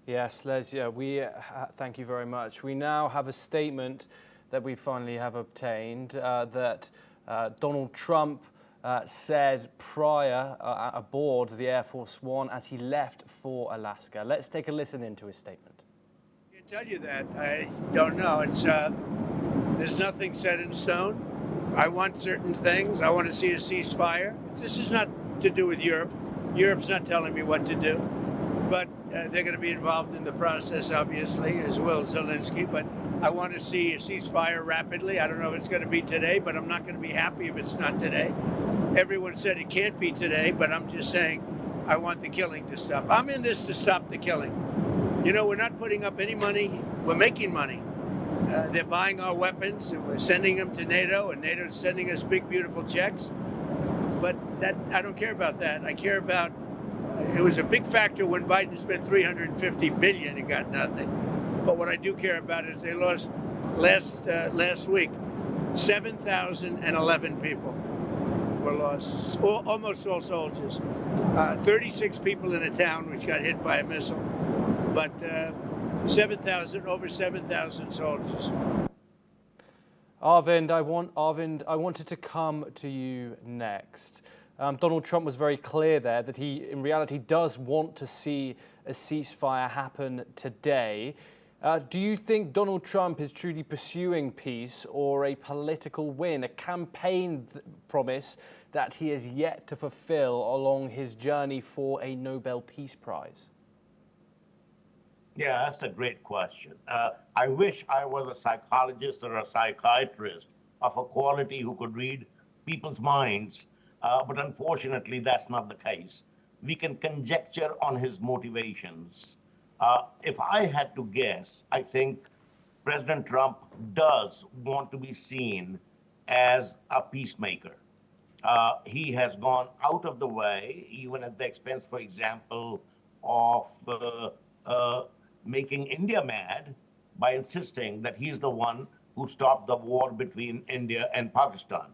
Yes, Les, yeah, thank you very much. We now have a statement that we finally have obtained that Donald Trump said prior aboard the Air Force One as he left for Alaska. Let's take a listen into his statement. I can't tell you that. I don't know. There's nothing set in stone. I want certain things. I want to see a ceasefire. This is not to do with Europe. Europe's not telling me what to do. But they're going to be involved in the process, obviously, as will Zelensky. But I want to see a ceasefire rapidly. I don't know if it's going to be today, but I'm not going to be happy if it's not today. Everyone said it can't be today, but I'm just saying I want the killing to stop. I'm in this to stop the killing. You know, we're not putting up any money. We're making money. They're buying our weapons, and we're sending them to NATO, and NATO's sending us big, beautiful checks. But I don't care about that. I care about it was a big factor when Biden spent $350 billion and got nothing. But what I do care about is they lost last week 7,011 people were lost, almost all soldiers. 36 people in a town which got hit by a missile, but over 7,000 soldiers. Arvind, I wanted to come to you next. Donald Trump was very clear there that he, in reality, does want to see a ceasefire happen today. Do you think Donald Trump is truly pursuing peace or a political win, a campaign promise that he has yet to fulfill along his journey for a Nobel Peace Prize? Yeah, that's a great question. I wish I was a psychologist or a psychiatrist of a quality who could read people's minds. But unfortunately, that's not the case. We can conjecture on his motivations. If I had to guess, I think President Trump does want to be seen as a peacemaker. He has gone out of the way, even at the expense, for example, of making India mad by insisting that he's the one who stopped the war between India and Pakistan.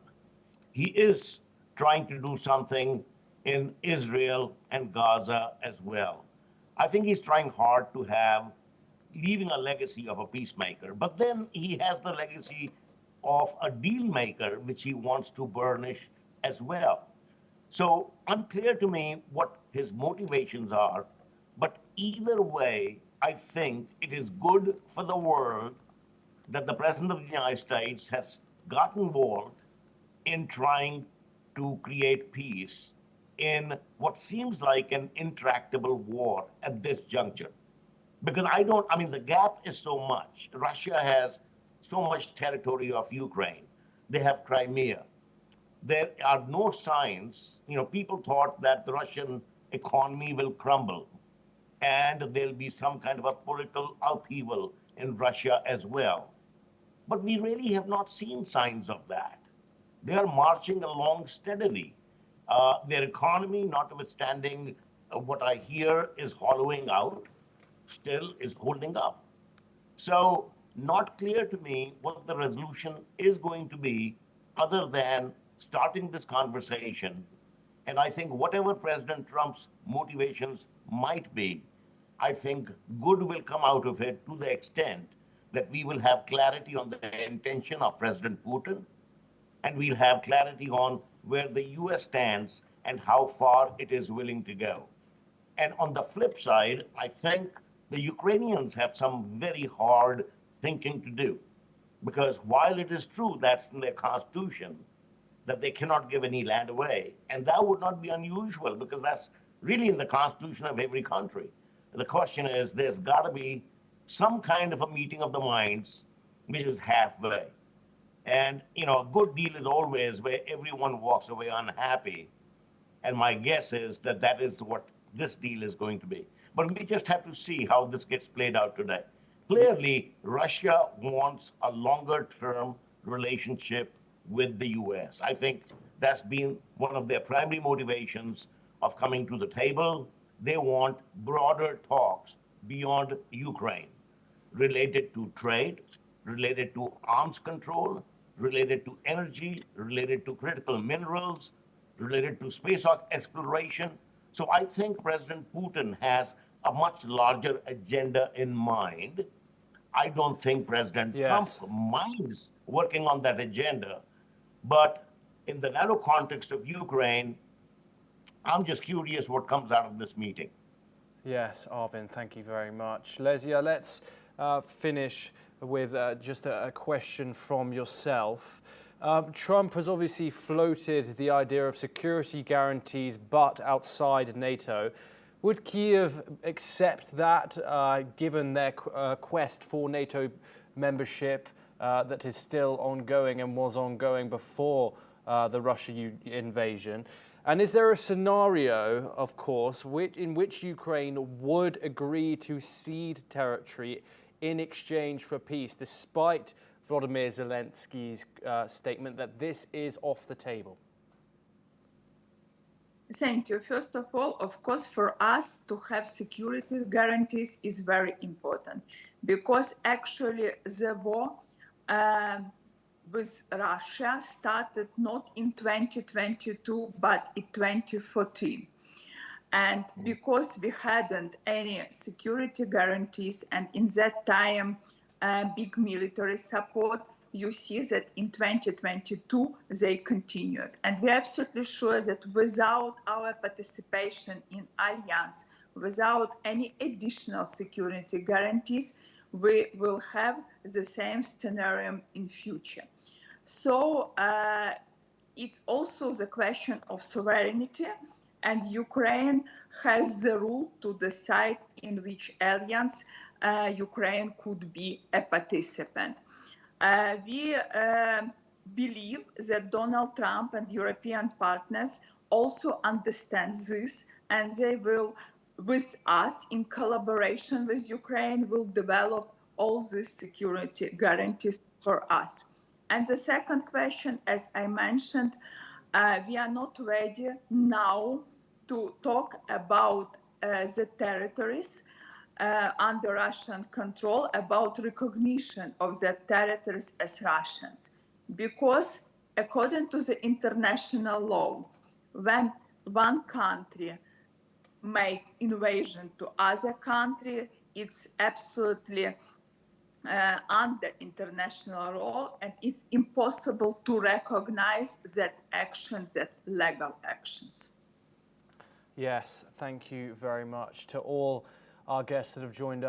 He is trying to do something in Israel and Gaza as well. I think he's trying hard to leaving a legacy of a peacemaker, but then he has the legacy of a deal maker, which he wants to burnish as well. So unclear to me what his motivations are, but either way, I think it is good for the world that the President of the United States has gotten involved in trying to create peace in what seems like an intractable war at this juncture. Because the gap is so much. Russia has so much territory of Ukraine. They have Crimea. There are no signs, people thought that the Russian economy will crumble and there'll be some kind of a political upheaval in Russia as well. But we really have not seen signs of that. They are marching along steadily. Their economy, notwithstanding what I hear is hollowing out, still is holding up. So not clear to me what the resolution is going to be other than starting this conversation. And I think whatever President Trump's motivations might be, I think good will come out of it to the extent that we will have clarity on the intention of President Putin, and we'll have clarity on where the US stands and how far it is willing to go. And on the flip side, I think the Ukrainians have some very hard thinking to do. Because while it is true that's in their constitution, that they cannot give any land away, and that would not be unusual because that's really in the constitution of every country. The question is, there's got to be some kind of a meeting of the minds which is halfway. And, a good deal is always where everyone walks away unhappy. And my guess is that that is what this deal is going to be. But we just have to see how this gets played out today. Clearly, Russia wants a longer-term relationship with the US. I think that's been one of their primary motivations of coming to the table. They want broader talks beyond Ukraine, related to trade, related to arms control, related to energy, related to critical minerals, related to space exploration. So I think President Putin has a much larger agenda in mind. I don't think President Trump Yes. minds working on that agenda. But in the narrow context of Ukraine, I'm just curious what comes out of this meeting. Yes, Arvind, thank you very much. Lesia, let's finish with just a question from yourself. Trump has obviously floated the idea of security guarantees, but outside NATO. Would Kyiv accept that, given their quest for NATO membership that is still ongoing and was ongoing before the Russia invasion? And is there a scenario, of course, in which Ukraine would agree to cede territory in exchange for peace, despite Volodymyr Zelensky's statement that this is off the table? Thank you. First of all, of course, for us to have security guarantees is very important, because actually the war with Russia started not in 2022, but in 2014. And because we hadn't any security guarantees, and in that time, big military support, you see that in 2022, they continued. And we're absolutely sure that without our participation in Alliance, without any additional security guarantees, we will have the same scenario in future. So it's also the question of sovereignty, and Ukraine has the rule to decide in which alliance Ukraine could be a participant. We believe that Donald Trump and European partners also understand this, and they will, with us, in collaboration with Ukraine, will develop all these security guarantees for us. And the second question, as I mentioned, we are not ready now to talk about the territories under Russian control, about recognition of the territories as Russians. Because according to the international law, when one country make invasion to other country, it's absolutely under international law, and it's impossible to recognize that actions, that legal actions. Yes, thank you very much to all our guests that have joined us.